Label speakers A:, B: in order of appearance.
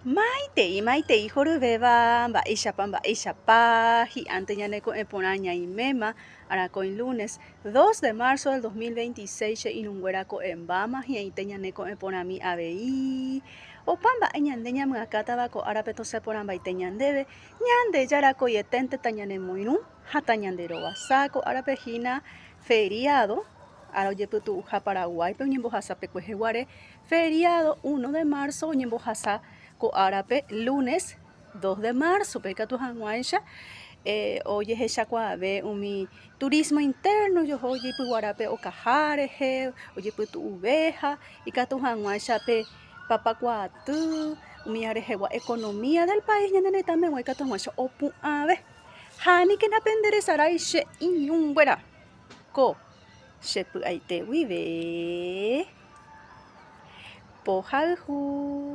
A: Maitei joruveva mba'éichapa hi'ánte ñane ko'ẽporã ñaiméma arakói lunes 2 de marzo del 2026 che'irũnguéra ko'ẽmbáma hi'ãite ñane ko'ẽporãmi avei opa mba'e ñande ñamyakátava ko árape toseporãmbaite ñandéve ñande jarakoieténteta ñanemoirũ ha ta ñande rovasa ko árapehína feriado ára ojepytu'uha Paraguáipe oñembohasa pekueheguare feriado 1 de marzo oñembohasa ko árape lunes 2 de marzope ikatu hag̃uáicha ojehechakuaave umi turismo interno joho ojepyguarápe okaha rehe ojepytu'uvéha ikatu hag̃uáichape papakuaaty umi rehegua economía del país ñane retãmegua ikatu hag̃uáicha opu'ãve ha niko napenderesarái che iñũnguéra ko chepy'aite guive pohayhu.